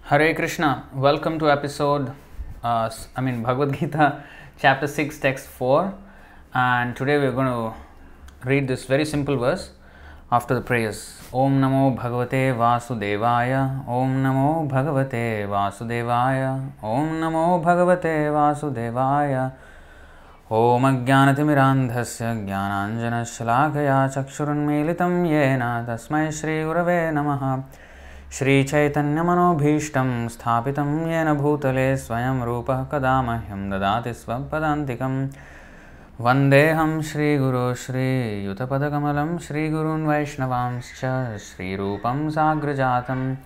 Hare Krishna, welcome to episode, Bhagavad Gita, chapter 6, text 4. And today we are going to read this very simple verse after the prayers. Om Namo Bhagavate Vasudevaya, Om Namo Bhagavate Vasudevaya, Om Namo Bhagavate Vasudevaya, Om Ajnanatimirandhasya Jnananjana Shalakaya Chakshurunmilitam Yena Tasmai Shri Gurave Namaha Shri Chaitanya Manobhishtam Sthapitam Yena Bhutale Swayam Rupa Kada Mahyam Dadati Svapadantikam Vandeham Shri Guru Shri Yutapadakamalam Shri Gurun Vaishnavamscha Shri Rupam Sagrajatam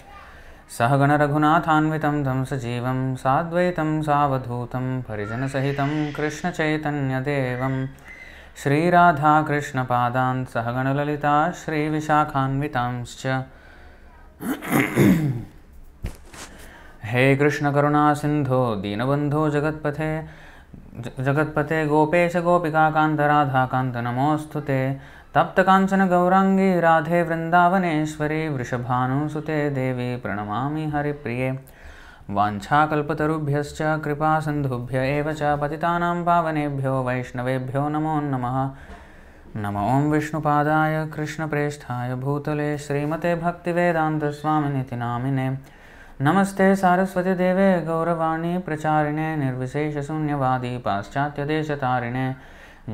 Sahagana Raghunathanvitam Tam Sajivam Sadvaitam Savadhutam Parijana Sahitam Krishna Chaitanya Devam Shri Radha Krishna Padan Sahagana Lalita Shri Vishakhanvitamscha He Krishna Karuna Sindho Dinabandho Jagatpate Gopesha Gopika Kanta Radha Kanta Namostute Tapta Kanchana Gaurangi Radhe Vrindavaneshwari Vrishabhanu Sute Devi Pranamami Hari Priye Vancha Kalpatarubhyascha Kripa Sandhubhya Evacha Patitanam Pavanebhyo Vaishnavebhyo Namo Namaha Namo Om Vishnu Padaya Krishna Presthaya Bhutale Srimate Bhakti Vedanta Swaminiti Namine Namaste Saraswati Deve Gauravani Pracharine Nirvishesha Sunyavadi Paschatya Deshatarine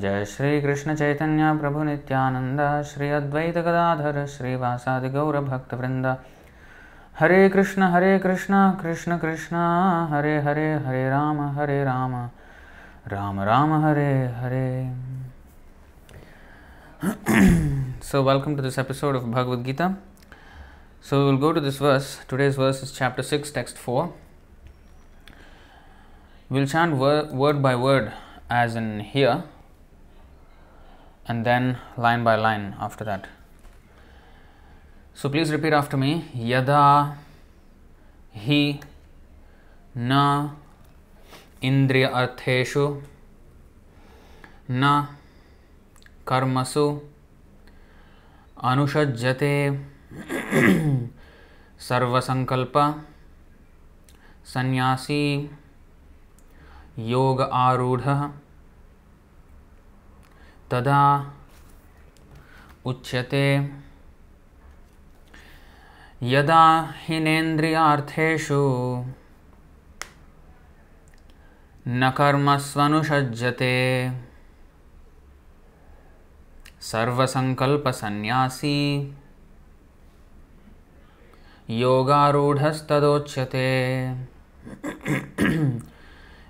Jai Shri Krishna Chaitanya Prabhu Nityananda Shri Advaita Gadadhara Shri Vasadi Gaura Bhakta Vrinda Hare Krishna Krishna Krishna Hare Hare Hare Rama Rama Rama Hare Hare. So welcome to this episode of Bhagavad Gita. So we will go to this verse. Today's verse is chapter 6, text 4. We will chant word by word as in here, and then line by line after that. So please repeat after me. Yada hi na indriya artheshu na karmasu anushajjate sarvasankalpa sannyasi yoga arudha tada uchyate yada hinendriyartheshu na karmasvanushajjate sarvasankalpa sannyasi yogarudhastadochyate.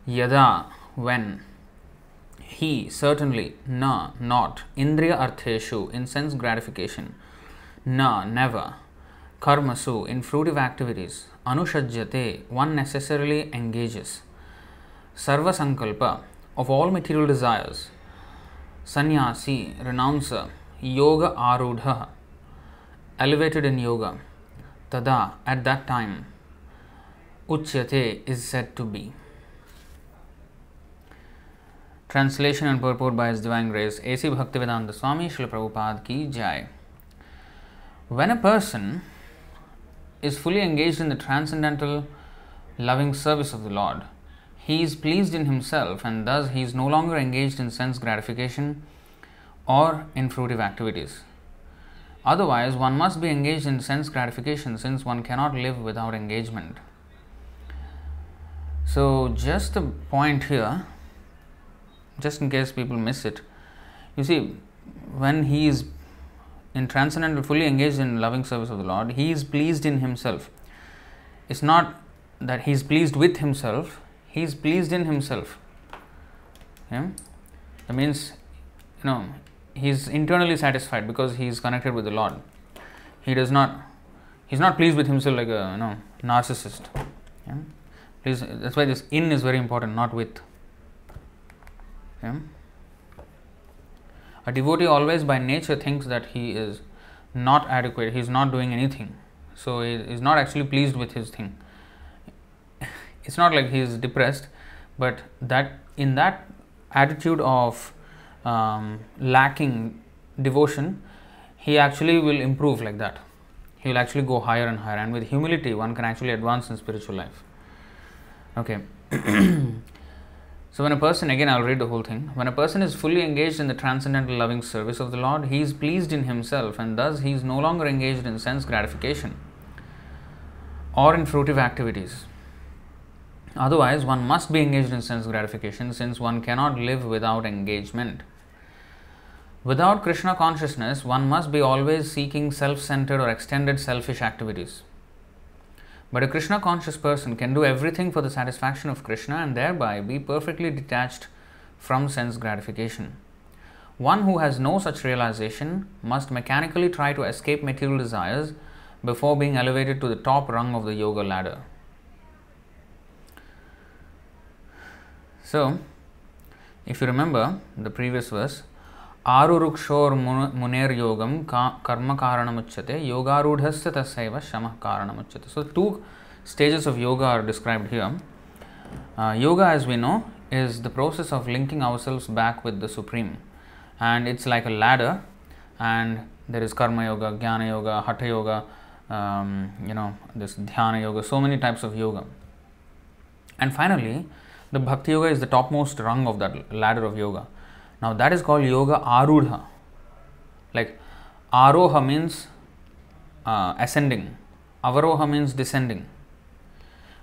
Yada, when, he, certainly, na, not, indriya artheshu, in sense gratification, na, never, karmasu, in fruitive activities, anushajyate, one necessarily engages, sarvasankalpa, of all material desires, sannyasi, renouncer, yoga arudha, elevated in yoga, tada, at that time, uchyate, is said to be. Translation and purport by His Divine Grace A.C. Bhaktivedanta Swami Srila Prabhupada Ki Jai. When a person is fully engaged in the transcendental loving service of the Lord, he is pleased in himself, and thus he is no longer engaged in sense gratification or in fruitive activities. Otherwise, one must be engaged in sense gratification, since one cannot live without engagement. So, just a point here, just in case people miss it. You see, when he is in transcendental, fully engaged in loving service of the Lord, he is pleased in himself. It's not that he is pleased with himself, he is pleased in himself. Yeah? That means, he is internally satisfied because he is connected with the Lord. He is not pleased with himself like a narcissist. Yeah? Please, that's why this in is very important, not with. Yeah? A devotee always by nature thinks that he is not adequate, he is not doing anything. So he is not actually pleased with his thing. It's not like he is depressed, but that in that attitude of lacking devotion, he actually will improve like that. he will actually go higher and higher, and with humility one can actually advance in spiritual life. Okay. So when a person, again I'll read the whole thing, when a person is fully engaged in the transcendental loving service of the Lord, he is pleased in himself, and thus he is no longer engaged in sense gratification or in fruitive activities. Otherwise, one must be engaged in sense gratification, since one cannot live without engagement. Without Krishna consciousness, one must be always seeking self-centered or extended selfish activities. But a Krishna conscious person can do everything for the satisfaction of Krishna and thereby be perfectly detached from sense gratification. One who has no such realization must mechanically try to escape material desires before being elevated to the top rung of the yoga ladder. So, if you remember the previous verse, Arurukshor muner yogam karma karanamuchyate yogarudhasya tasaiva shamah karanamuchyate. So, two stages of yoga are described here. Yoga, as we know, is the process of linking ourselves back with the Supreme, and it's like a ladder, and there is karma yoga, jnana yoga, hatha yoga, this dhyana yoga, so many types of yoga. And finally, the bhakti yoga is the topmost rung of that ladder of yoga. Now that is called yoga arudha. Like aroha means ascending, avaroha means descending.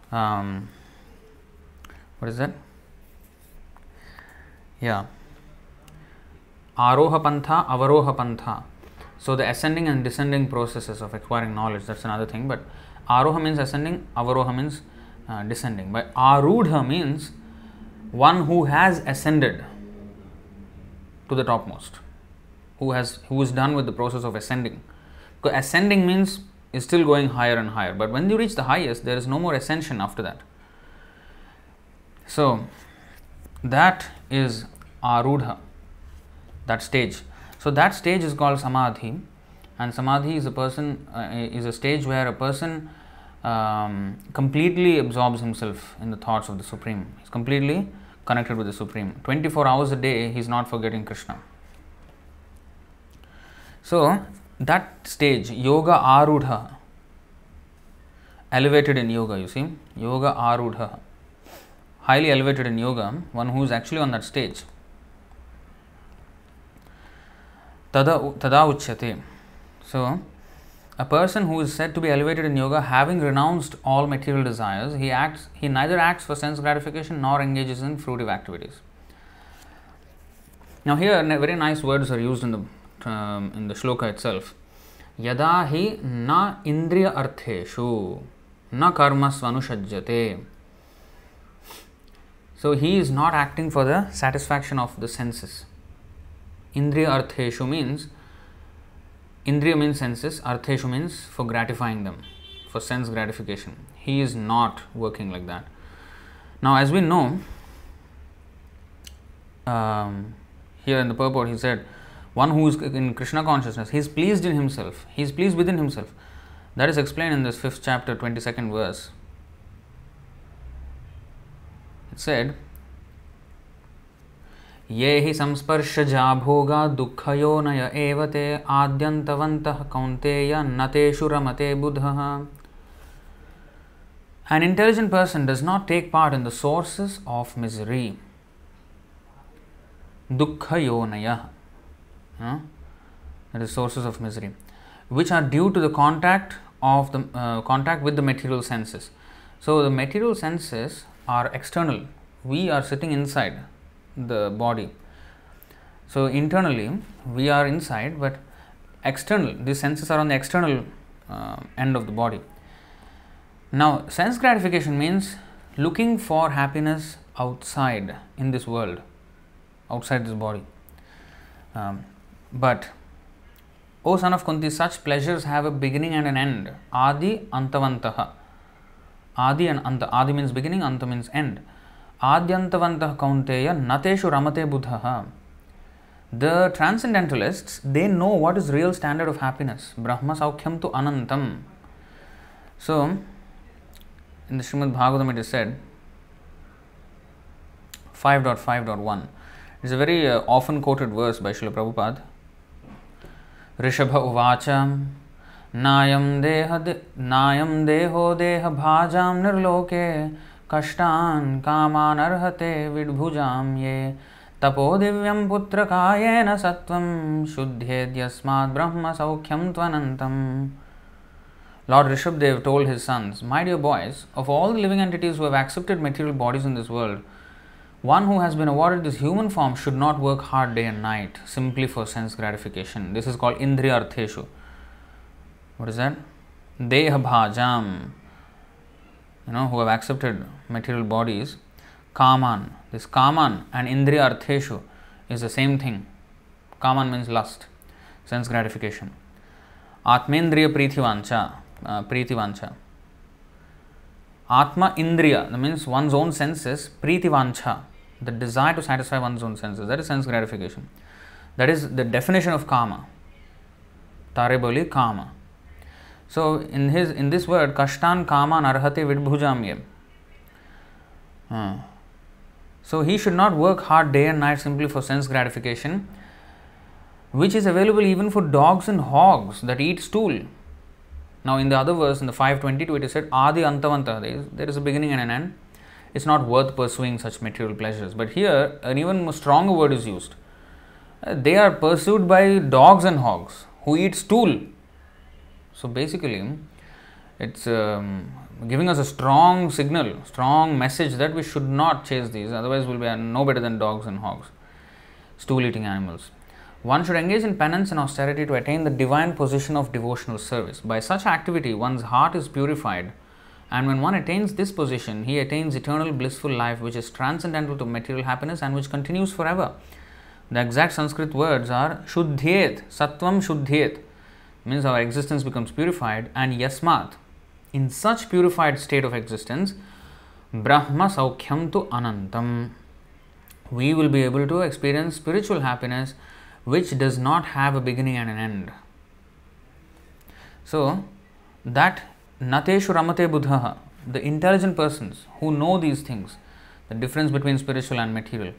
What is that? Yeah. Aroha pantha, avaroha pantha. So the ascending and descending processes of acquiring knowledge, that's another thing. But aroha means ascending, avaroha means descending. But arudha means one who has ascended to the topmost, who is done with the process of ascending. Because ascending means is still going higher and higher, but when you reach the highest, there is no more ascension after that. So that is arudha, that stage. So that stage is called samadhi, and samadhi is a stage where a person completely absorbs himself in the thoughts of the Supreme. He's completely connected with the Supreme. 24 hours a day, he's not forgetting Krishna. So that stage, yoga arudha, elevated in yoga, you see, yoga arudha, highly elevated in yoga, one who is actually on that stage. Tada uchyate. So a person who is said to be elevated in yoga, having renounced all material desires, he neither acts for sense gratification nor engages in fruitive activities. Now here very nice words are used in the shloka itself. Yada hi na indriya artheshu na karmas vanushajyate. So he is not acting for the satisfaction of the senses. Indriya artheshu means, indriya means senses, artheshu means for gratifying them, for sense gratification. He is not working like that. Now as we know, here in the purport he said, one who is in Krishna consciousness, he is pleased in himself, he is pleased within himself. That is explained in this 5th chapter, 22nd verse. It said, ये हि संस्पर्शजा भोगा दुःखयोनय एव ते आद्यन्तवन्तः कौन्तेय न तेषु रमते बुधः. An intelligent person does not take part in the sources of misery. Dukkha-yonaya, that is sources of misery, which are due to the contact with the material senses. So the material senses are external. We are sitting inside the body. So internally we are inside, but external, these senses are on the external end of the body. Now sense gratification means looking for happiness outside in this world, outside this body. But O son of Kunti, such pleasures have a beginning and an end. Adi antavantaha. Adi and anta. Adi means beginning, anta means end. Adyantavantah kaunteya nateshu ramate buddhaha. The transcendentalists, they know what is real standard of happiness. Brahma saukhyam tu anantam. So, in the Srimad Bhagavatam it is said, 5.5.1. It is a very often quoted verse by Srila Prabhupada. Rishabha uvacha नायं देहो देह भाजां निर्लोके कष्टान् कामान् अर्हते विड्भुजां ये तपो दिव्यं पुत्रकायेन सत्वं शुद्धेद्यस्मात् ब्रह्म सौख्यं त्वनन्तम्. Lord Rishabdev told his sons, "My dear boys, of all the living entities who have accepted material bodies in this world, one who has been awarded this human form should not work hard day and night simply for sense gratification." This is called Indriyartheshu. What is that? Deha bhajam. Who have accepted material bodies. Kaman. This Kaman and Indriyartheshu is the same thing. Kaman means lust, sense gratification. Atmendriya Pritivancha. Atma Indriya, that means one's own senses. Pritivancha, the desire to satisfy one's own senses. That is sense gratification. That is the definition of Kama. Tare boli Kama. So in this word, Kashtan Kaman Arhate Vidbhujamye. So he should not work hard day and night simply for sense gratification, which is available even for dogs and hogs that eat stool. Now in the other verse, in the 5:22, it is said, Adi Antavantah, there is a beginning and an end. It's not worth pursuing such material pleasures. But here, an even more stronger word is used. They are pursued by dogs and hogs who eat stool. So basically, it's giving us a strong signal, strong message that we should not chase these, otherwise we'll be no better than dogs and hogs, stool eating animals. One should engage in penance and austerity to attain the divine position of devotional service. By such activity, one's heart is purified, and when one attains this position, he attains eternal blissful life, which is transcendental to material happiness and which continues forever. The exact Sanskrit words are Shuddhyet, Sattvam Shuddhyet, means our existence becomes purified, and Yasmat, in such purified state of existence, Brahma Saukhyam tu Anantam, we will be able to experience spiritual happiness which does not have a beginning and an end. So, that Nateshu Ramate Buddhaha, the intelligent persons who know these things, the difference between spiritual and material,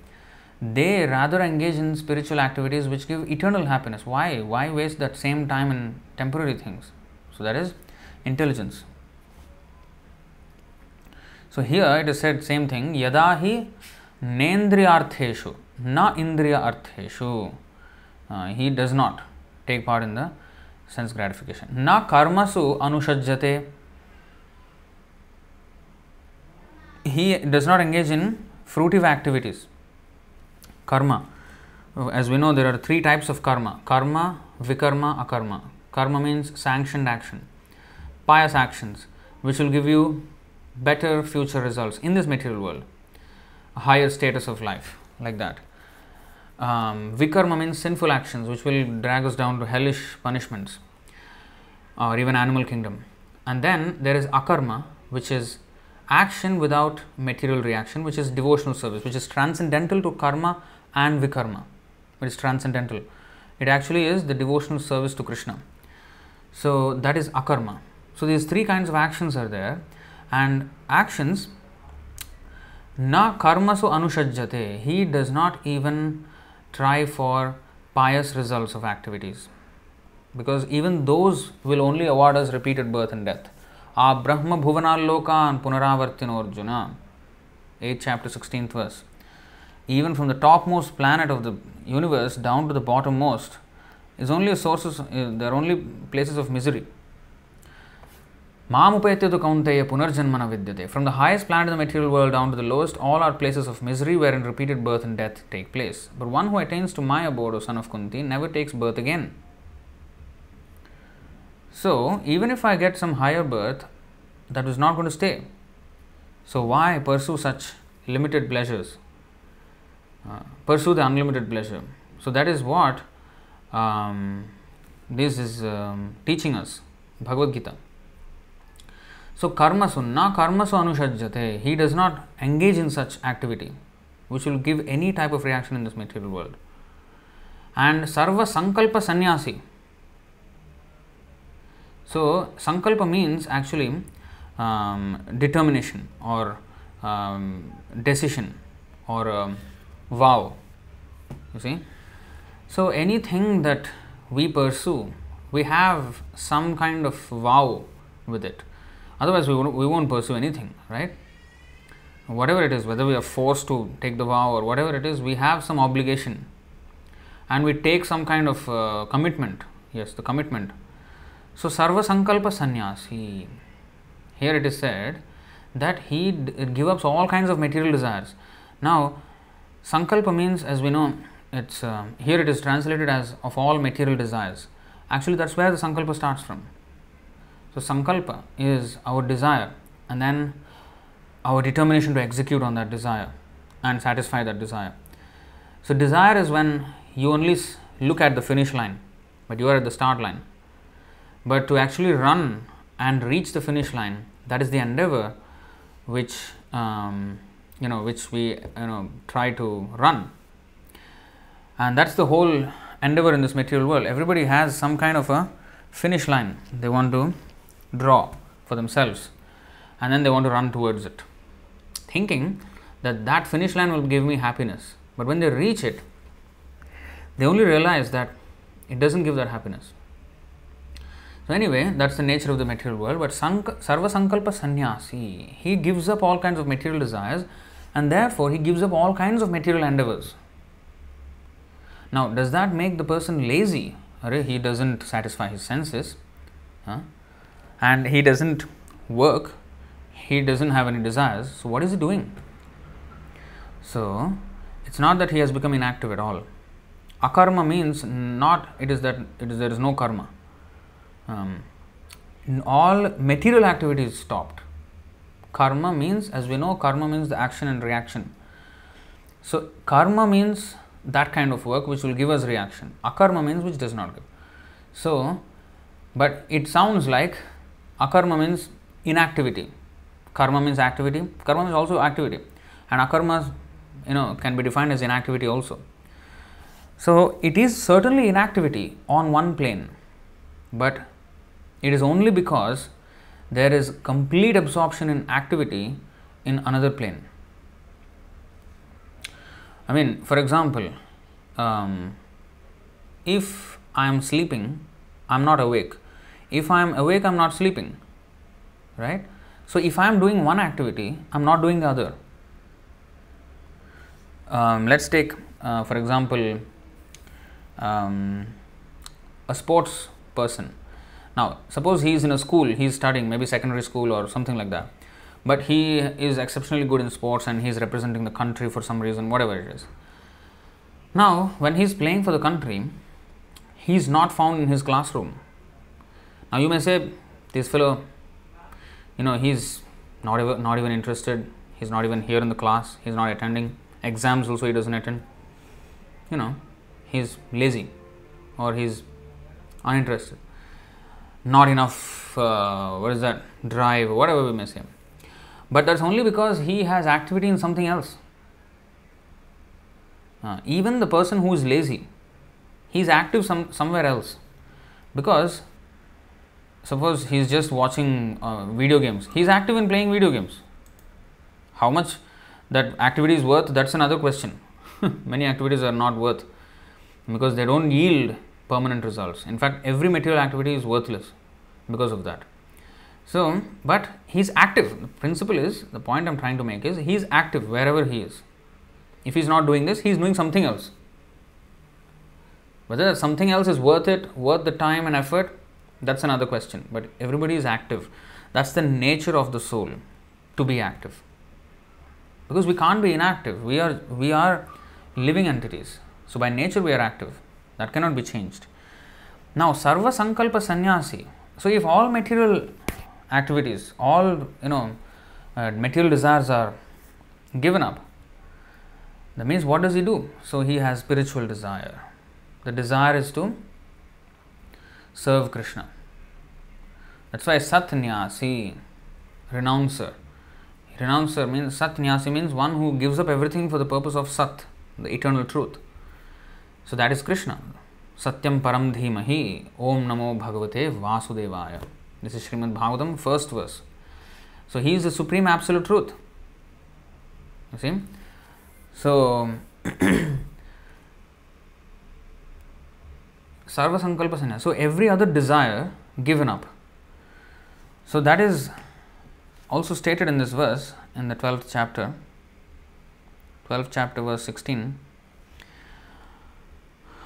they rather engage in spiritual activities which give eternal happiness. Why? Why waste that same time in temporary things? So, that is intelligence. So, here it is said same thing, Yadahi Nendriyartheshu, Na Indriya Artheshu. He does not take part in the sense gratification. Na karmasu anushajjate. He does not engage in fruitive activities. Karma. As we know, there are three types of karma. Karma, vikarma, akarma. Karma means sanctioned action. Pious actions, which will give you better future results in this material world. A higher status of life, like that. Vikarma means sinful actions which will drag us down to hellish punishments or even animal kingdom. And then there is akarma, which is action without material reaction, which is devotional service, which is transcendental to karma and vikarma. It is transcendental. It actually is the devotional service to Krishna. So that is akarma. So these three kinds of actions are there, and actions, na karmasu anushajjate, he does not even try for pious results of activities, because even those will only award us repeated birth and death. A Brahma Bhuvanalokan Punaravartino Arjuna, 8th chapter, 16th verse. Even from the topmost planet of the universe down to the bottommost is only a sources, there are only places of misery. Mamupetya kaunteya punarjanmana vidyate. From the highest planet in the material world down to the lowest, all are places of misery wherein repeated birth and death take place. But one who attains to my abode, O son of Kunti, never takes birth again. So, even if I get some higher birth, that is not going to stay. So, why pursue such limited pleasures? Pursue the unlimited pleasure. So, that is what this is teaching us, Bhagavad Gita. So, karmasu, na karmasu anushajjate, he does not engage in such activity which will give any type of reaction in this material world. And sarva sankalpa sannyasi. So, sankalpa means actually determination or decision or vow. You see? So, anything that we pursue we have some kind of vow with it. Otherwise, we won't pursue anything, right? Whatever it is, whether we are forced to take the vow or whatever it is, we have some obligation and we take some kind of commitment. Yes, the commitment. So, Sarva Sankalpa Sannyasi. Here it is said that he gives up all kinds of material desires. Now, Sankalpa means, as we know, it's here it is translated as of all material desires. Actually, that's where the Sankalpa starts from. So, Sankalpa is our desire and then our determination to execute on that desire and satisfy that desire. So, desire is when you only look at the finish line, but you are at the start line. But to actually run and reach the finish line, that is the endeavor which which we try to run. And that's the whole endeavor in this material world. Everybody has some kind of a finish line they want to draw for themselves, and then they want to run towards it, thinking that that finish line will give me happiness. But when they reach it, they only realize that it doesn't give that happiness. So anyway, that's the nature of the material world. But Sarva Sankalpa Sannyasi, he gives up all kinds of material desires and therefore he gives up all kinds of material endeavors. Now, does that make the person lazy? He doesn't satisfy his senses, and he doesn't work, he doesn't have any desires. So what is he doing? So it's not that he has become inactive at all. Akarma means not there is no karma. All material activities stopped. Karma means, as we know, karma means the action and reaction. So karma means that kind of work which will give us reaction. Akarma means which does not give. So, but it sounds like akarma means inactivity. Karma means activity. Karma means also activity. And akarma, can be defined as inactivity also. So it is certainly inactivity on one plane, but it is only because there is complete absorption in activity in another plane. I mean, for example, if I am sleeping, I am not awake. If I am awake, I am not sleeping, right? So if I am doing one activity, I am not doing the other. Let's take, for example, a sports person. Now, suppose he is in a school, he is studying, maybe secondary school or something like that, but he is exceptionally good in sports and he is representing the country for some reason, whatever it is. Now, when he is playing for the country, he is not found in his classroom. Now, you may say, this fellow, he is not even interested, he is not even here in the class, he is not attending, exams also he doesn't attend, he is lazy or he is uninterested. Not enough, drive, whatever we may say. But that's only because he has activity in something else. Even the person who is lazy, he is active somewhere else. Because suppose he is just watching video games, he is active in playing video games. How much that activity is worth, that's another question. Many activities are not worth because they don't yield permanent results. In fact, every material activity is worthless because of that. So, but he is active. The principle is, the point I am trying to make is, he is active wherever he is. If he is not doing this, he is doing something else. Whether that something else is worth the time and effort, that's another question. But everybody is active. That's the nature of the soul, to be active. Because we can't be inactive. We are living entities. So by nature we are active. That cannot be changed. Now, Sarva Sankalpa Sannyasi. So if all material activities, all material desires are given up, that means what does he do? So he has spiritual desire. The desire is to serve Krishna. That's why Satnyasi, renouncer. Renouncer means, Satnyasi means one who gives up everything for the purpose of Sat, the eternal truth. So that is Krishna. Satyam Param Dhimahi, Om Namo Bhagavate Vasudevaya. This is Srimad Bhagavatam, first verse. So he is the supreme absolute truth. You see? So Sarva Sankalpa Sannyasa. So every other desire given up. So that is also stated in this verse in the 12th chapter verse 16.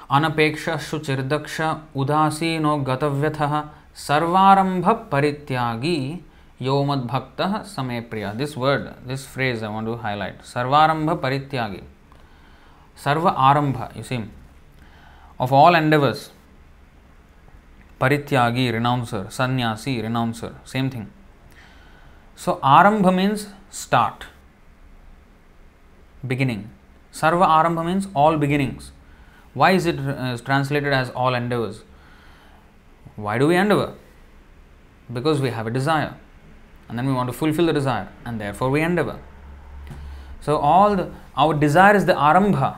Anapeksha shuchirdaksha udasino gatavyatha sarvarambha parityagi yomad bhaktah same priya. This phrase I want to highlight. Sarvarambha parityagi. Sarva arambha, you see, of all endeavors. Parityagi, renouncer. Sannyasi, renouncer. Same thing. So arambha means start, beginning. Sarva arambha means all beginnings. Why is it translated as all endeavors? Why do we endeavor? Because we have a desire, and then we want to fulfill the desire, and therefore we endeavor. So our desire is the arambha,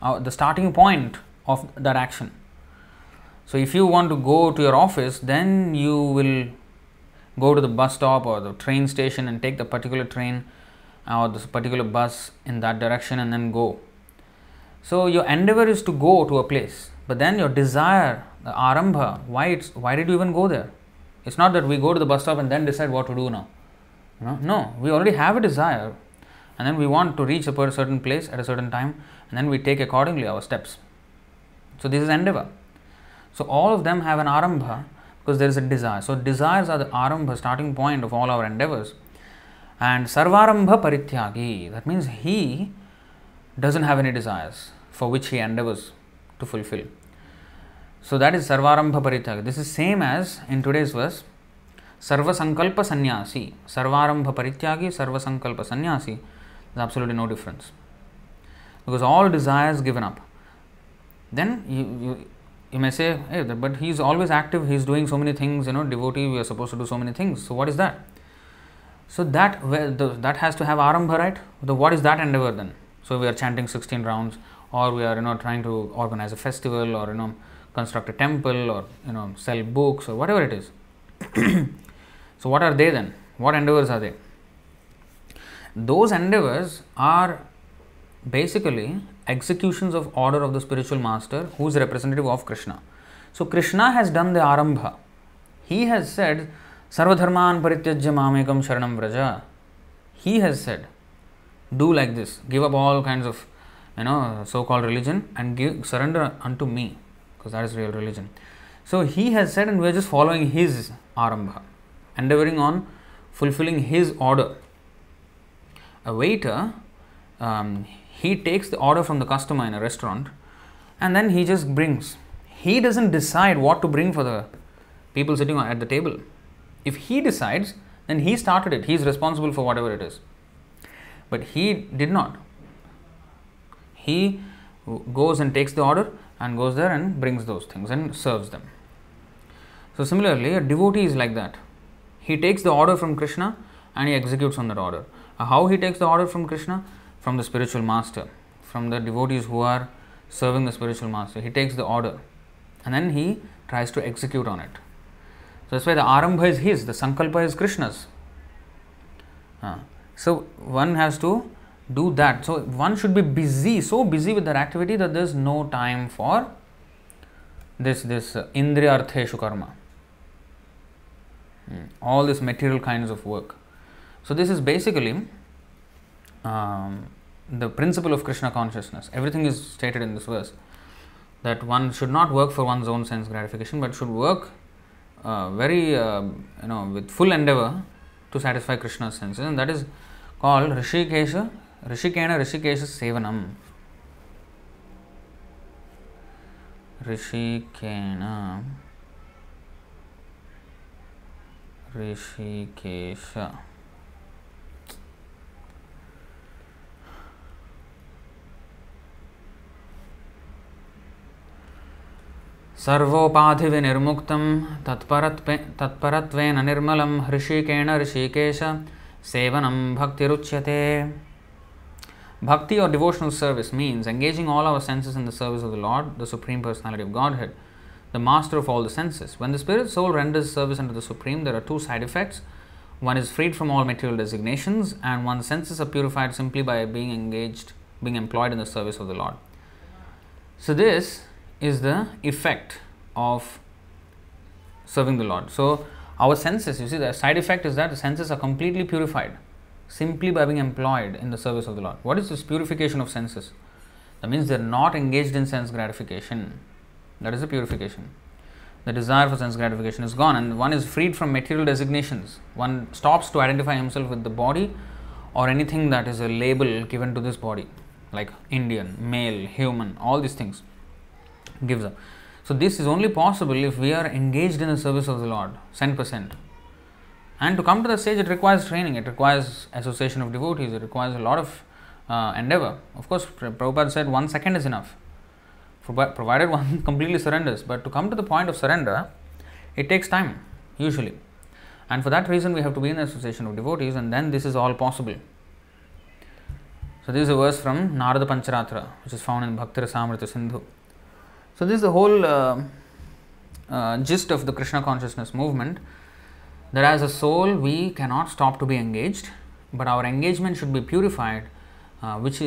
the starting point of that action. So if you want to go to your office, then you will go to the bus stop or the train station and take the particular train or this particular bus in that direction and then go. So your endeavor is to go to a place, but then your desire, the arambha, why did you even go there? It's not that we go to the bus stop and then decide what to do now. No, we already have a desire, and then we want to reach a certain place at a certain time, and then we take accordingly our steps. So this is endeavor. So all of them have an arambha because there is a desire. So desires are the arambha, starting point of all our endeavors. And sarvarambha parityagi, that means he doesn't have any desires for which he endeavors to fulfill. So that is sarvarambha parityagi. This is same as in today's verse, sarva sankalpa sannyasi. Sarvarambha parityagi, sarva sankalpa sannyasi. There's absolutely no difference, because all desires given up. Then you may say, hey, but he's always active, he's doing so many things, devotee, we are supposed to do so many things. So what is that? So that has to have arambha, right? What is that endeavor then? So we are chanting 16 rounds, or we are trying to organize a festival, or construct a temple, or sell books, or whatever it is. So what are they then? What endeavors are they? Those endeavors are basically executions of order of the spiritual master, who is representative of Krishna. So Krishna has done the arambha. He has said, Sarvadharman parityajya mamekam sharanam vraja. He has said, do like this, give up all kinds of so-called religion and surrender unto me, because that is real religion. So he has said, and we are just following his arambha, endeavoring on fulfilling his order. A waiter, he takes the order from the customer in a restaurant, and then he just brings. He doesn't decide what to bring for the people sitting at the table. If he decides, then he started it. He is responsible for whatever it is. But he did not. He goes and takes the order and goes there and brings those things and serves them. So similarly, a devotee is like that. He takes the order from Krishna and he executes on that order. How he takes the order from Krishna? From the spiritual master, from the devotees who are serving the spiritual master. He takes the order and then he tries to execute on it. So that's why the arambha is his, the sankalpa is Krishna's. So one has to do that. So one should be busy, so busy with that activity that there is no time for this indriyartheshu karma. All this material kinds of work. So this is basically the principle of Krishna consciousness. Everything is stated in this verse, that one should not work for one's own sense gratification, but should work with full endeavor to satisfy Krishna's senses, and that is called Rishikena Sevanam. Rishikesha. सर्वोपाधि विनिर्मुक्तं तत्परत्वेन निर्मलं हृषिकेण Rishikesh सेवनं bhaktiruchyate. Bhakti or devotional service means engaging all our senses in the service of the Lord, the Supreme Personality of Godhead, the master of all the senses. When the spirit soul renders service unto the Supreme, there are two side effects. One is freed from all material designations, and one's senses are purified simply by being employed in the service of the Lord. So this is the effect of serving the Lord. So our senses, you see, the side effect is that the senses are completely purified simply by being employed in the service of the Lord. What is this purification of senses? That means they are not engaged in sense gratification. That is the purification. The desire for sense gratification is gone, and one is freed from material designations. One stops to identify himself with the body or anything that is a label given to this body, like Indian, male, human, all these things gives up. So this is only possible if we are engaged in the service of the Lord, 100%. And to come to the stage, it requires training, it requires association of devotees, it requires a lot of endeavor. Of course, Prabhupada said 1 second is enough, provided one completely surrenders. But to come to the point of surrender, it takes time, usually. And for that reason, we have to be in the association of devotees, and then this is all possible. So this is a verse from Narada Pancharatra, which is found in Bhakti Rasamrita Sindhu. So this is the whole gist of the Krishna consciousness movement, that as a soul we cannot stop to be engaged, but our engagement should be purified, which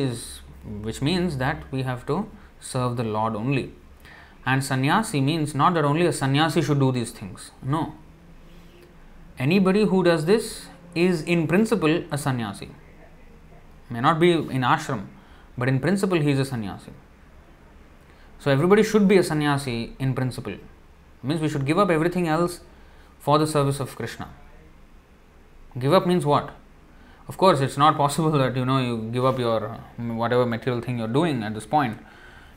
means that we have to serve the Lord only. And sannyasi means not that only a sannyasi should do these things. No. Anybody who does this is in principle a sannyasi. May not be in ashram, but in principle he is a sannyasi. So everybody should be a sannyasi in principle. It means we should give up everything else for the service of Krishna. Give up means what? Of course, it's not possible that you give up your whatever material thing you're doing at this point.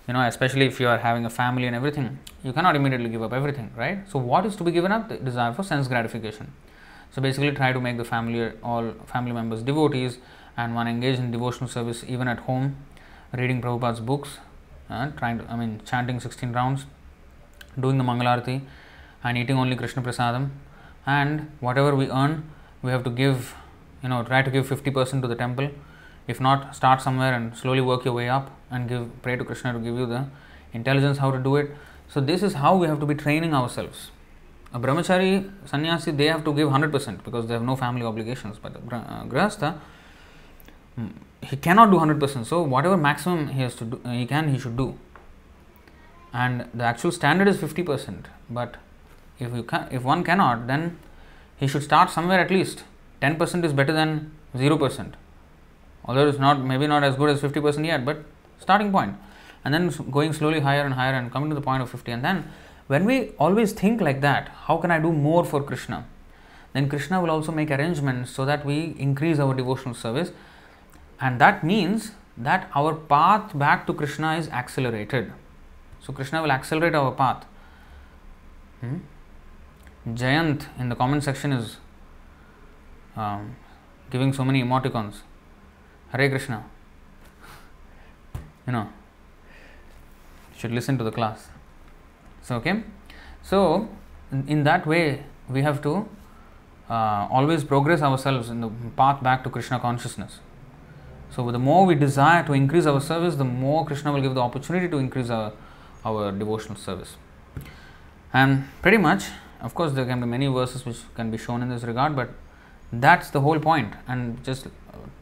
Especially if you are having a family and everything, you cannot immediately give up everything, right? So what is to be given up? The desire for sense gratification. So basically try to make all family members devotees, and one engage in devotional service even at home, reading Prabhupada's books, chanting 16 rounds, doing the Mangalarti, and eating only Krishna Prasadam, and whatever we earn, we have to give, try to give 50% to the temple. If not, start somewhere and slowly work your way up and pray to Krishna to give you the intelligence how to do it. So this is how we have to be training ourselves. A brahmachari, sannyasi, they have to give 100% because they have no family obligations. But the grihastha, he cannot do 100%. So whatever maximum he has to do, he should do. And the actual standard is 50%. But if one cannot, then he should start somewhere at least. 10% is better than 0%. Although it's maybe not as good as 50% yet, but starting point. And then going slowly higher and higher and coming to the point of 50. And then when we always think like that, how can I do more for Krishna? Then Krishna will also make arrangements so that we increase our devotional service. And that means that our path back to Krishna is accelerated. So Krishna will accelerate our path. Jayant in the comment section is giving so many emoticons. Hare Krishna. Should listen to the class. So, okay. So, in that way, we have to always progress ourselves in the path back to Krishna consciousness. So, the more we desire to increase our service, the more Krishna will give the opportunity to increase our devotional service. And pretty much, of course, there can be many verses which can be shown in this regard, but that's the whole point. And just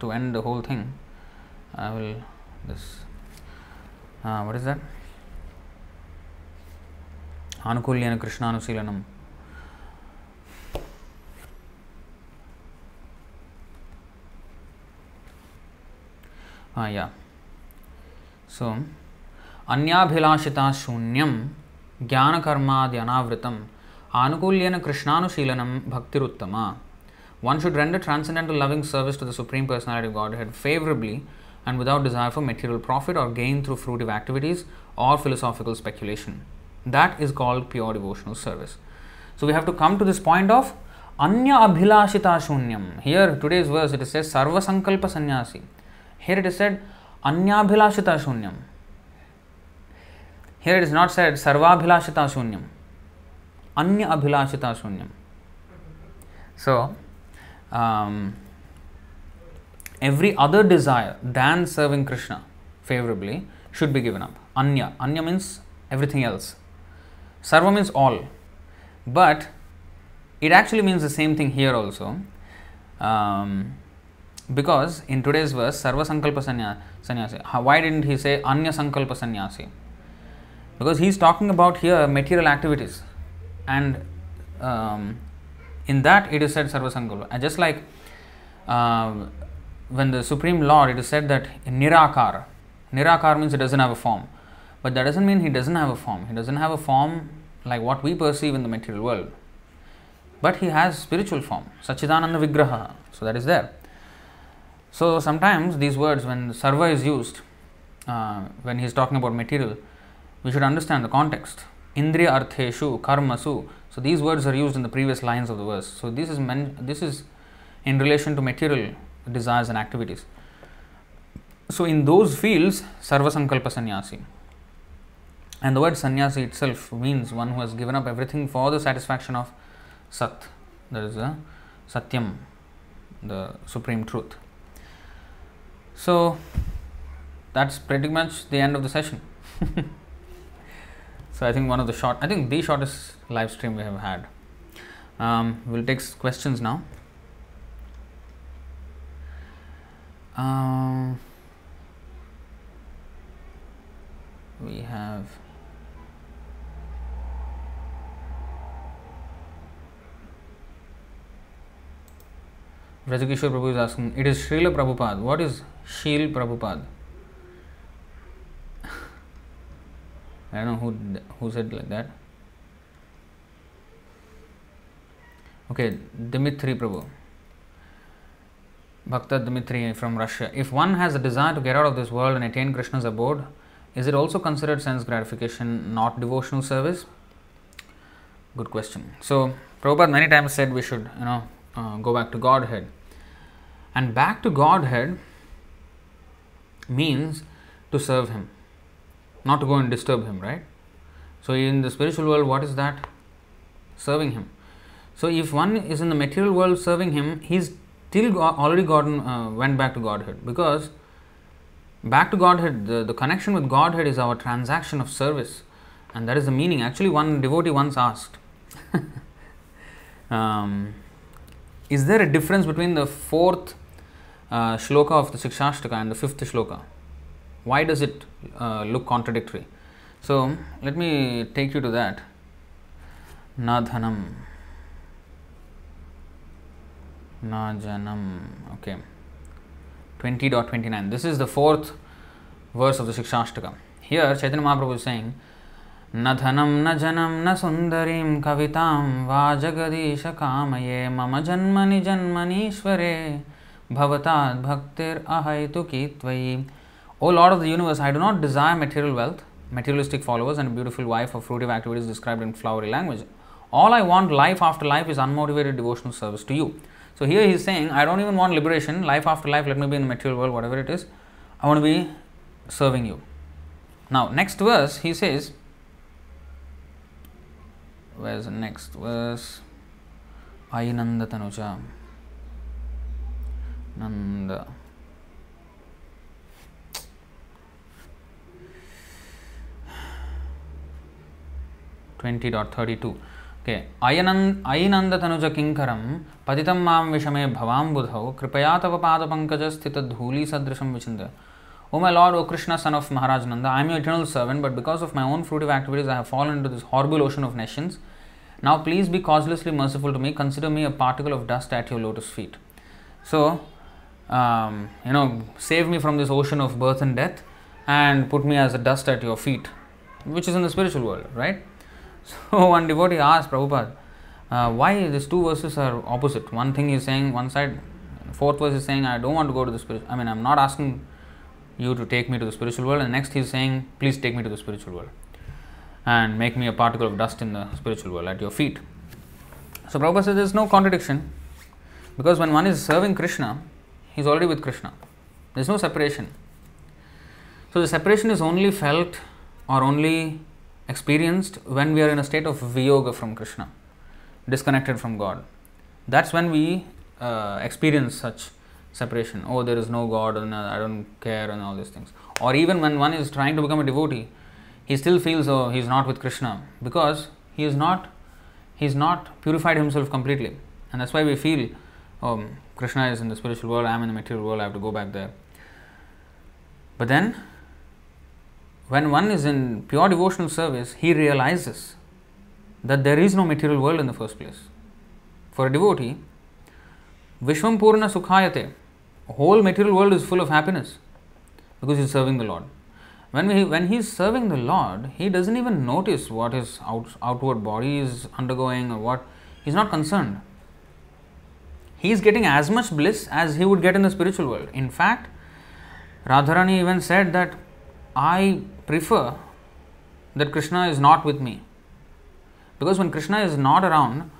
to end the whole thing, I will what is that? Anukulyena Krishnanusilanam. So, Anyabhilashita shunyam jnana karmadi anavritam anukulyena Krishnanusilanam bhaktiruttama. One should render transcendental loving service to the Supreme Personality of Godhead favorably and without desire for material profit or gain through fruitive activities or philosophical speculation. That is called pure devotional service. So we have to come to this point of Anya Abhilashita Shunyam. Here, today's verse, it says Sarva Sankalpa Sannyasi. Here it is said Anya Abhilashita Shunyam. Here it is not said Sarva Abhilashita Shunyam. Anya Abhilashita Shunyam. So, every other desire than serving Krishna favorably should be given up. Anya. Anya means everything else. Sarva means all. But it actually means the same thing here also. Because in today's verse, Sarva Sankalpa Sannyasi. Why didn't he say Anya Sankalpa Sannyasi? because he is talking about here material activities, and in that it is said Sarva Sankalpa. And just like when the Supreme Lord, it is said that Nirakara. Nirakara means he doesn't have a form. But that doesn't mean he doesn't have a form. He doesn't have a form like what we perceive in the material world. But he has spiritual form. Sachidananda Vigraha. So that is there. So sometimes these words, when Sarva is used, when he is talking about material, we should understand the context. Indriya Artheshu, Karmasu. So these words are used in the previous lines of the verse. So this is in relation to material desires and activities. So in those fields, Sarva Sankalpa Sannyasi. And the word sannyasi itself means one who has given up everything for the satisfaction of Sat. That is Satyam, the supreme truth. So that's pretty much the end of the session. So I think the shortest live stream we have had. We'll take questions now. We have Rajagishwar Prabhu is asking, it is Srila Prabhupada. What is Shil Prabhupada? I don't know who said like that. Okay, Dimitri Prabhu. Bhakta Dimitri from Russia. If one has a desire to get out of this world and attain Krishna's abode, is it also considered sense gratification, not devotional service? Good question. So, Prabhupada many times said we should, go back to Godhead. And back to Godhead means to serve Him, not to go and disturb Him, right? So, in the spiritual world, what is that? Serving Him. So, if one is in the material world serving Him, he's still went back to Godhead, because back to Godhead, the connection with Godhead is our transaction of service, and that is the meaning. Actually, one devotee once asked, is there a difference between the fourth shloka of the Sikshashtaka and the fifth shloka? Why does it look contradictory? So, let me take you to that. Na dhanam, na janam. Okay. 20.29. This is the fourth verse of the Sikshashtaka. Here, Chaitanya Mahaprabhu is saying, Na dhanam, na janam, na sundarim kavitam va jagadisha kamaye mama janmani janmanishvare bhavatad bhaktir ahaitu tvai. O Lord of the universe, I do not desire material wealth, materialistic followers, and a beautiful wife or fruitive activities described in flowery language. All I want life after life is unmotivated devotional service to you. So here he is saying, I don't even want liberation, life after life, let me be in the material world, whatever it is, I want to be serving you. Now, next verse, he says, where's the next verse? Ainanda Tanuja. Nanda. 20.32. Okay. Ainanda Tanuja Kinkaram Patitam Mam Vishame Bhavam Budhau Kripaya Tava Pada Pankaja Sthita Dhuli Sadrisham Vichinda. O my Lord, O Krishna, son of Maharaj Nanda, I am your eternal servant, but because of my own fruitive activities I have fallen into this horrible ocean of nations. Now please be causelessly merciful to me. Consider me a particle of dust at your lotus feet. So, save me from this ocean of birth and death and put me as a dust at your feet, which is in the spiritual world, right? So one devotee asked Prabhupada, why these two verses are opposite? One thing he is saying, one side, fourth verse is saying, I don't want to go to the spiritual, I'm not asking you to take me to the spiritual world, and next he is saying, please take me to the spiritual world and make me a particle of dust in the spiritual world at your feet. So Prabhupada says there is no contradiction, because when one is serving Krishna, he is already with Krishna. There is no separation. So the separation is only felt or only experienced when we are in a state of viyoga from Krishna, disconnected from God. That's when we experience such separation. Oh, there is no God and I don't care and all these things. Or even when one is trying to become a devotee, he still feels, oh, he is not with Krishna, because he is not purified himself completely. And that's why we feel, oh, Krishna is in the spiritual world, I am in the material world, I have to go back there. But then, when one is in pure devotional service, he realizes that there is no material world in the first place. For a devotee, Vishwam Purna Sukhayate, whole material world is full of happiness because he is serving the Lord. When he is serving the Lord, he doesn't even notice what his outward body is undergoing or what. He is not concerned. He is getting as much bliss as he would get in the spiritual world. In fact, Radharani even said that I prefer that Krishna is not with me. Because when Krishna is not around,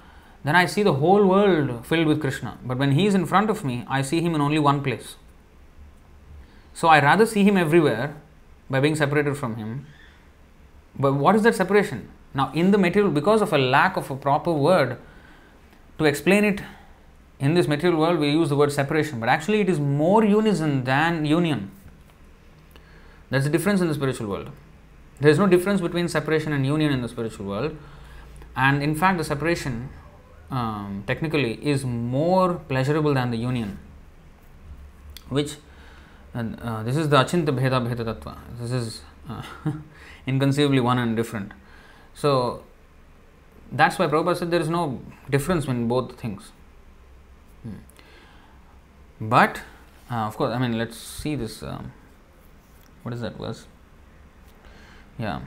then I see the whole world filled with Krishna. But when he is in front of me, I see him in only one place. So I rather see him everywhere by being separated from him. But what is that separation? Now, in the material, because of a lack of a proper word to explain it, in this material world we use the word separation, but actually it is more unison than union. That's the difference in the spiritual world. There is no difference between separation and union in the spiritual world, and in fact the separation technically is more pleasurable than the union, which this is the Achinta Bheda Bheda Tattva. This is inconceivably one and different. So that's why Prabhupada said there is no difference in both things. But of course, I mean, let's see this. What is that verse? Yeah.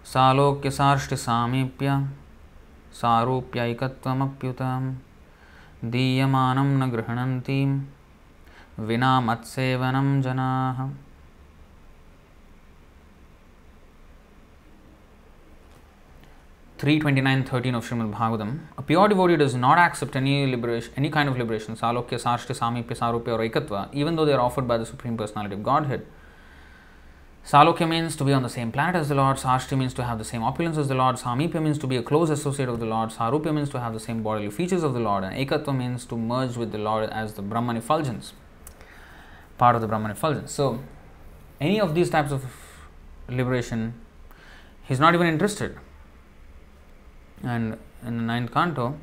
Salokya sarshti samipya sarupya ikatvam apyutam diyamanam na grihanantim vina matsevanam janaha. 3:29-13 of Srimad Bhagavatam. A pure devotee does not accept any liberation, any kind of liberation, Salokya, Sarshti, Samipya, Sarupya or Ekatva, even though they are offered by the Supreme Personality of Godhead. Salokya means to be on the same planet as the Lord, Sarshti means to have the same opulence as the Lord, Samipya means to be a close associate of the Lord, Sarupya means to have the same bodily features of the Lord, and Ekatva means to merge with the Lord as the Brahman effulgence, part of the Brahman effulgence. So, any of these types of liberation, he is not even interested. And in the 9th canto,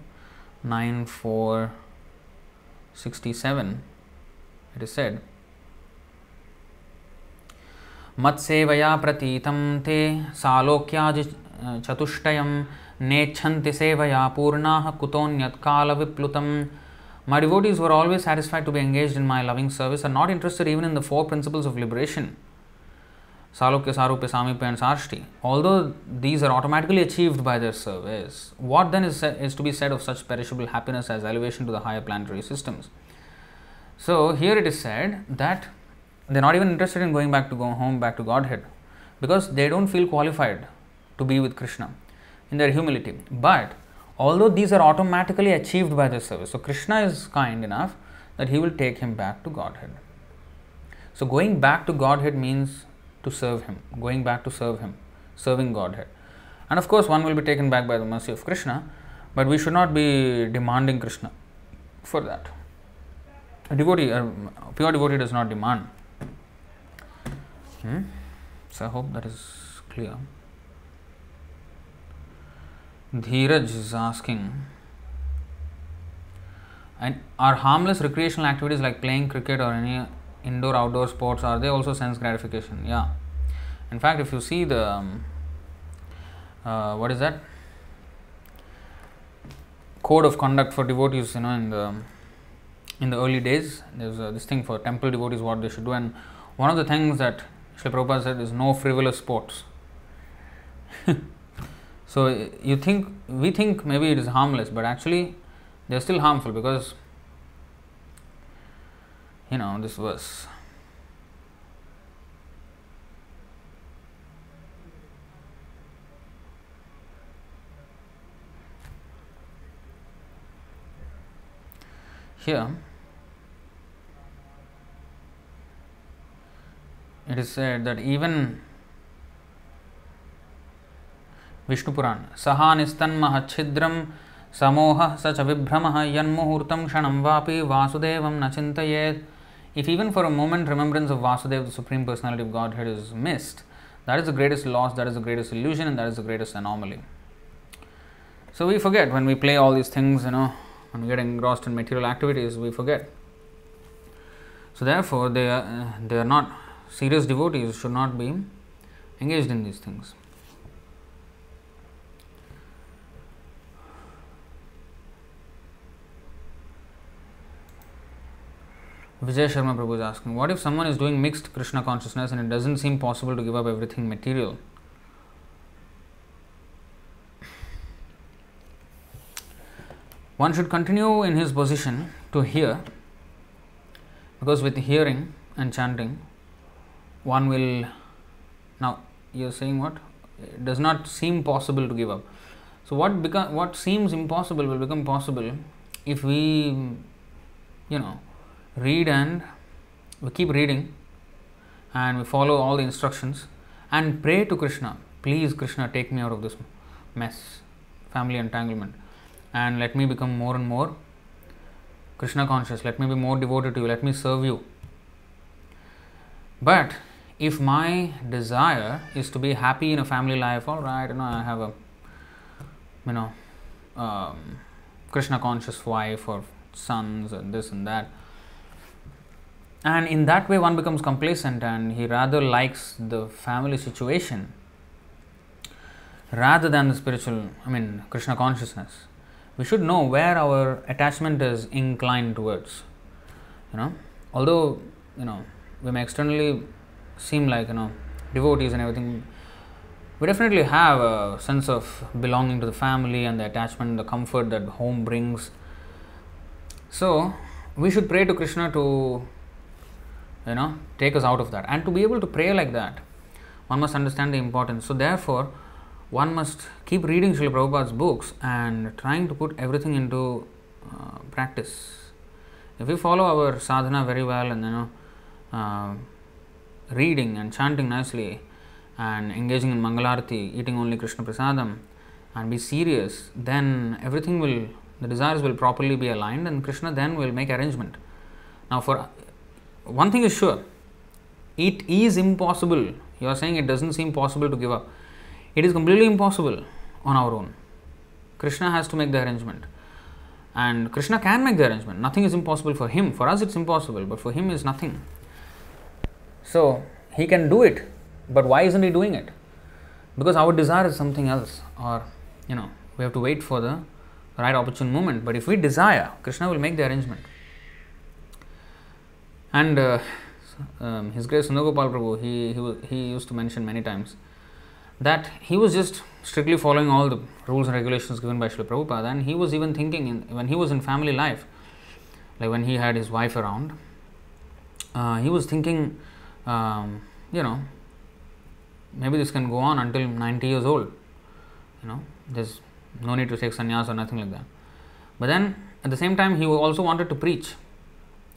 9.4.67, it is said, Matsevaya pratitam te salokyaji chatushtayam nechanti sevaya purnaha kutonyat kala viplutam. My devotees who are always satisfied to be engaged in my loving service are not interested even in the 4 principles of liberation, Salokya, Sarupya, Samipya and Sarshti. Although these are automatically achieved by their service, what then is to be said of such perishable happiness as elevation to the higher planetary systems? So here it is said that they are not even interested in going home back to Godhead, because they don't feel qualified to be with Krishna in their humility. But although these are automatically achieved by their service, so Krishna is kind enough that he will take him back to Godhead. So going back to Godhead means to serve him, going back to serve him, serving Godhead. And of course, one will be taken back by the mercy of Krishna, but we should not be demanding Krishna for that. A devotee, a pure devotee does not demand. So I hope that is clear. Dheeraj is asking, and are harmless recreational activities like playing cricket or any indoor-outdoor sports, are they also sense gratification? Yeah. In fact, if you see the what is that? Code of conduct for devotees, in the early days, there's this thing for temple devotees what they should do, and one of the things that Srila Prabhupada said is no frivolous sports. So we think maybe it is harmless, but actually they are still harmful, because this verse. Here it is said that even Vishnu Puran, Saha nistanmaha chhidram samoha sacha vibhramaha yanmuhurtam shanam vapi vasudevam nachintayet. If even for a moment remembrance of Vasudeva, the Supreme Personality of Godhead, is missed, that is the greatest loss, that is the greatest illusion, and that is the greatest anomaly. So we forget when we play all these things, when we get engrossed in material activities, we forget. So therefore, they are not serious devotees should not be engaged in these things. Vijay Sharma Prabhu is asking, what if someone is doing mixed Krishna consciousness and it doesn't seem possible to give up everything material? One should continue in his position to hear, because with hearing and chanting, one will. Now, you are saying what? It does not seem possible to give up. So, what seems impossible will become possible if we, read and we keep reading and we follow all the instructions and pray to Krishna. Please, Krishna, take me out of this mess, family entanglement, and let me become more and more Krishna conscious. Let me be more devoted to you. Let me serve you. But if my desire is to be happy in a family life, all right, I have a Krishna conscious wife or sons and this and that, and in that way one becomes complacent and he rather likes the family situation rather than the spiritual, Krishna consciousness. We should know where our attachment is inclined towards. Although we may externally seem like devotees and everything, we definitely have a sense of belonging to the family and the attachment, the comfort that home brings. So we should pray to Krishna to take us out of that. And to be able to pray like that, one must understand the importance. So therefore, one must keep reading Srila Prabhupada's books and trying to put everything into practice. If we follow our sadhana very well and reading and chanting nicely and engaging in Mangalarati, eating only Krishna Prasadam and be serious, then the desires will properly be aligned and Krishna then will make arrangement. Now, for one thing is sure, it is impossible. You are saying it doesn't seem possible to give up. It is completely impossible on our own. Krishna has to make the arrangement. And Krishna can make the arrangement. Nothing is impossible for him. For us it's impossible, but for him is nothing. So, he can do it. But why isn't he doing it? Because our desire is something else. Or, we have to wait for the right opportune moment. But if we desire, Krishna will make the arrangement. And His Grace Sundar Prabhu, he used to mention many times that he was just strictly following all the rules and regulations given by Srila Prabhupada, and he was even thinking when he was in family life, like when he had his wife around, he was thinking, maybe this can go on until 90 years old. There's no need to take sannyas or nothing like that. But then at the same time, he also wanted to preach.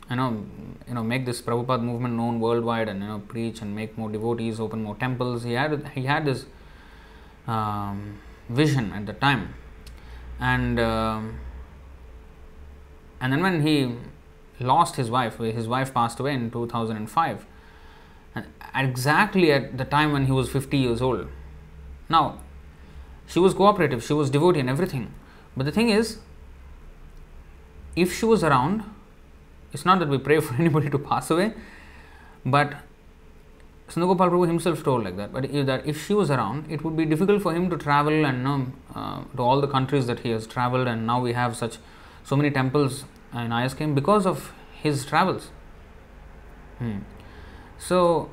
Make this Prabhupada movement known worldwide and preach and make more devotees, open more temples. He had this vision at the time, and then when he lost his wife passed away in 2005, and exactly at the time when he was 50 years old. Now, she was cooperative, she was devotee and everything, but the thing is, if she was around, it's not that we pray for anybody to pass away, but Sundar Gopal Prabhu himself told like that. But if she was around, it would be difficult for him to travel and to all the countries that he has traveled, and now we have so many temples in ISKM because of his travels. So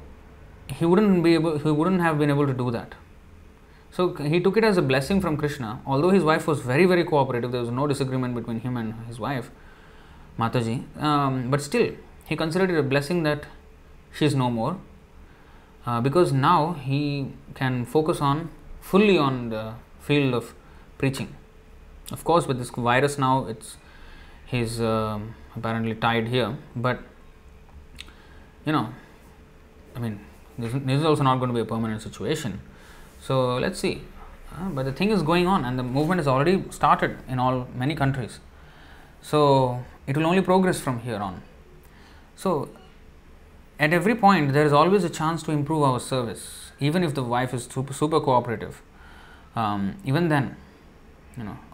he wouldn't have been able to do that. So he took it as a blessing from Krishna. Although his wife was very, very cooperative, there was no disagreement between him and his wife, Mataji, but still he considered it a blessing that she is no more, because now he can focus fully on the field of preaching. Of course, with this virus now, he's apparently tied here, but this is also not going to be a permanent situation. So let's see. But the thing is going on, and the movement has already started in many countries. So it will only progress from here on. So at every point, there is always a chance to improve our service, even if the wife is super cooperative. Even then,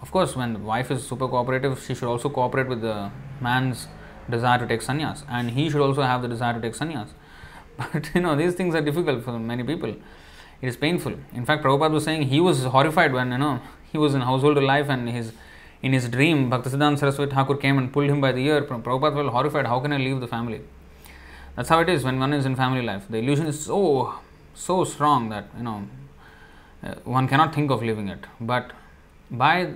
of course, when the wife is super cooperative, she should also cooperate with the man's desire to take sannyas, and he should also have the desire to take sannyas. But these things are difficult for many people. It is painful. In fact, Prabhupada was saying he was horrified when he was in household life, and in his dream, Bhaktisiddhanta Saraswati Thakur came and pulled him by the ear. Prabhupada felt horrified. How can I leave the family? That's how it is when one is in family life. The illusion is so strong that one cannot think of leaving it. But by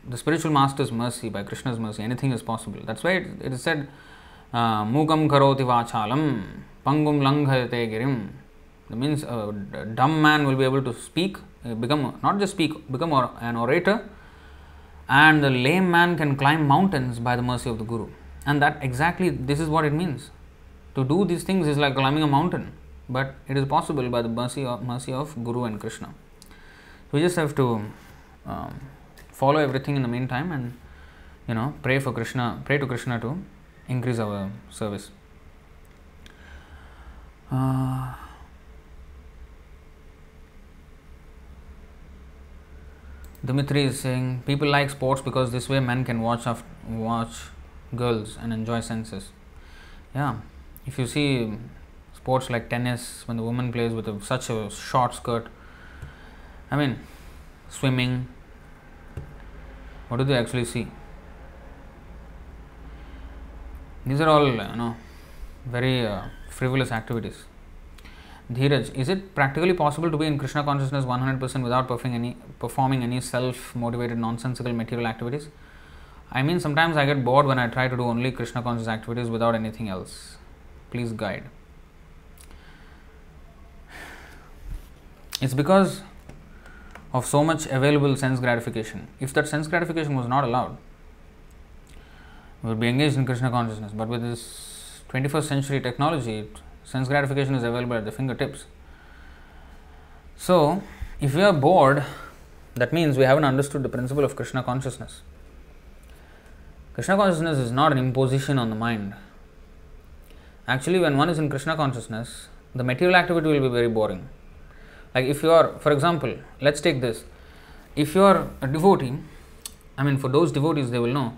the spiritual master's mercy, by Krishna's mercy, anything is possible. That's why it is said, Mukam karoti vachalam, pangum langhayate girim. That means a dumb man will be able to speak, become an orator, and the lame man can climb mountains by the mercy of the Guru. And that exactly, this is what it means. To do these things is like climbing a mountain, but it is possible by the mercy of Guru and Krishna. We just have to follow everything in the meantime, and pray to Krishna to increase our service. Dimitri is saying people like sports because this way men can watch girls and enjoy senses. Yeah, if you see sports like tennis, when the woman plays with such a short skirt, swimming, what do they actually see? These are all very frivolous activities. Dheeraj, is it practically possible to be in Krishna consciousness 100% without performing any self-motivated nonsensical material activities? Sometimes I get bored when I try to do only Krishna conscious activities without anything else. Please guide. It's because of so much available sense gratification. If that sense gratification was not allowed, we would be engaged in Krishna consciousness. But with this 21st century technology, sense gratification is available at the fingertips. So, if we are bored, that means we haven't understood the principle of Krishna consciousness. Krishna consciousness is not an imposition on the mind. Actually, when one is in Krishna consciousness, the material activity will be very boring. Like if you are, for example, let's take this. If you are a devotee, for those devotees, they will know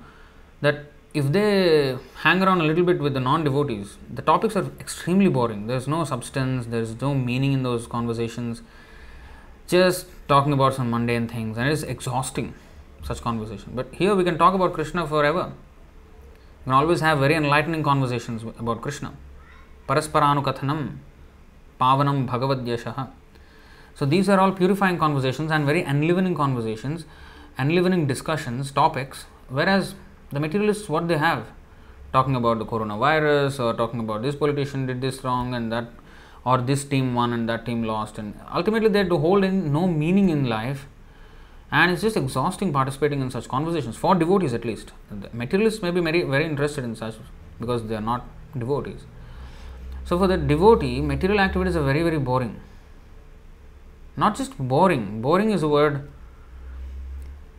that if they hang around a little bit with the non-devotees, the topics are extremely boring. There is no substance, there is no meaning in those conversations. Just talking about some mundane things, and it is exhausting, such conversation. But here we can talk about Krishna forever. We can always have very enlightening conversations about Krishna. Parasparanu kathanam, pavanam bhagavadyashaha. So these are all purifying conversations and very enlivening conversations, enlivening discussions, topics, whereas the materialists, what they have, talking about the coronavirus, or talking about this politician did this wrong and that, or this team won and that team lost, and ultimately they hold in no meaning in life, and it's just exhausting participating in such conversations, for devotees at least. The materialists may be very interested in such because they are not devotees. So for the devotee, material activities are very, very boring. Not just boring. Boring is a word.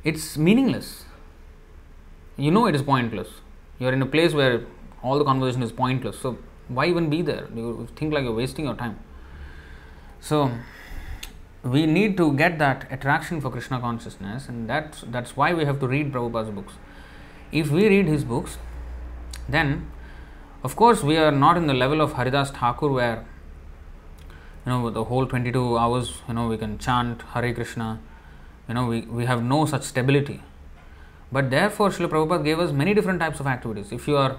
It's meaningless. You know it is pointless. You are in a place where all the conversation is pointless. So why even be there? You think like you're wasting your time. So we need to get that attraction for Krishna consciousness, and that's why we have to read Prabhupada's books. If we read his books, then of course we are not in the level of Haridas Thakur, where the whole 22 hours we can chant Hare Krishna. We have no such stability. But therefore, Srila Prabhupada gave us many different types of activities. If you are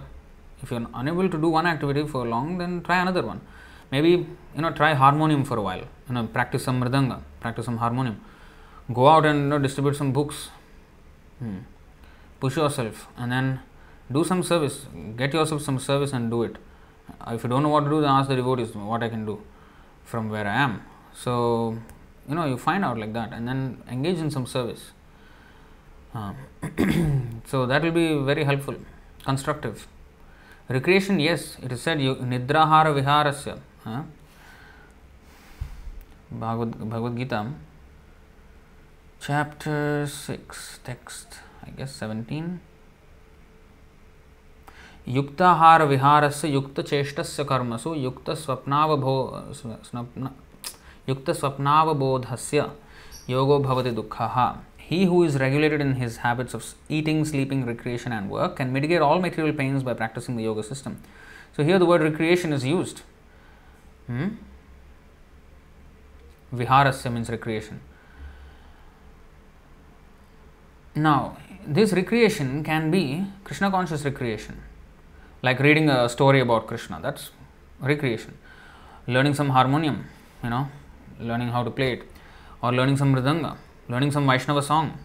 unable to do one activity for long, then try another one. Maybe try harmonium for a while. Practice some mridanga, practice some harmonium. Go out and distribute some books. Push yourself, and then do some service. Get yourself some service and do it. If you don't know what to do, then ask the devotees what I can do from where I am. So you find out like that, and then engage in some service. So that will be very helpful, constructive. Recreation, yes, it is said nidrahara viharasya. Bhagavad Gita, chapter 6, text, I guess 17. Yuktahara viharasya yukta cheshtasya karmasu yukta swapnavabodhasya yogo bhavati dukkhaha. He who is regulated in his habits of eating, sleeping, recreation and work can mitigate all material pains by practicing the yoga system. So here the word recreation is used. Viharasya means recreation. Now, this recreation can be Krishna conscious recreation, like reading a story about Krishna, that's recreation. Learning some harmonium, learning how to play it, or learning some mridanga, learning some Vaishnava song,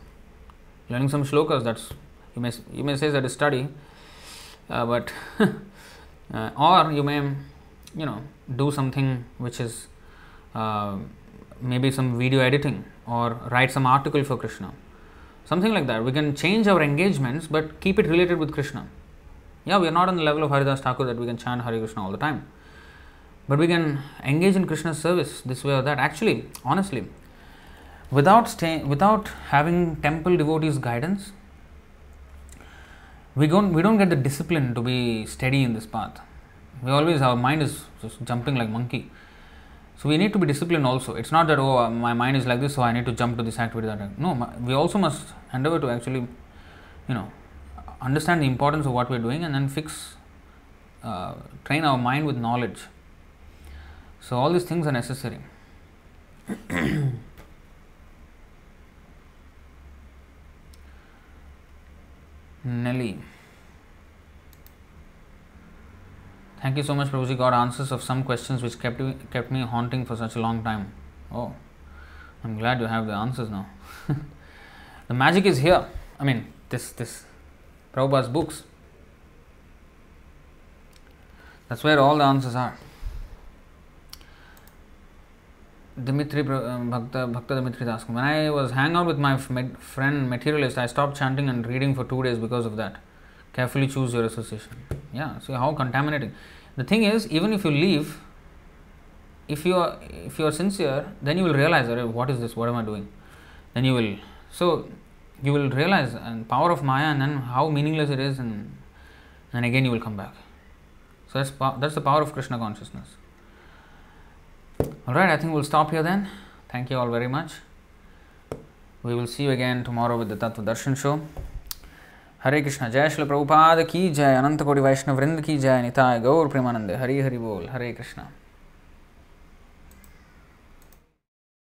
learning some shlokas, that's you may say that is study, but or you may do something which is maybe some video editing or write some article for Krishna, something like that. We can change our engagements but keep it related with Krishna. Yeah, we are not on the level of Haridas Thakur that we can chant Hare Krishna all the time, but we can engage in Krishna's service this way or that. Actually, honestly, without having temple devotees' guidance, we don't get the discipline to be steady in this path. Our mind is just jumping like monkey. So we need to be disciplined also. It's not that, my mind is like this, so I need to jump to this activity, that activity. No, we also must endeavor to actually, understand the importance of what we're doing and then train our mind with knowledge. So all these things are necessary. Nelly. Thank you so much, Prabhuji. Got answers of some questions which kept me haunting for such a long time. Oh, I'm glad you have the answers now. The magic is here. I mean, this Prabhupada's books. That's where all the answers are. Dimitri Bhakta Dimitri asks, when I was hanging out with my friend materialist, I stopped chanting and reading for 2 days because of that. Carefully choose your association. Yeah, see how contaminating. The thing is, even if you leave, if you are sincere, then you will realize, what is this? What am I doing? Then you will realize the power of Maya, and then how meaningless it is, and again you will come back. So that's the power of Krishna consciousness. Alright, I think we'll stop here then. Thank you all very much. We will see you again tomorrow with the Tattva Darshan show. Hare Krishna. Jai Srila Prabhupada ki jai. Ananta Koti Vaishnava Vrinda ki jai. Nitai Gaur Premanande. Hari Hari Bol. Hare Krishna.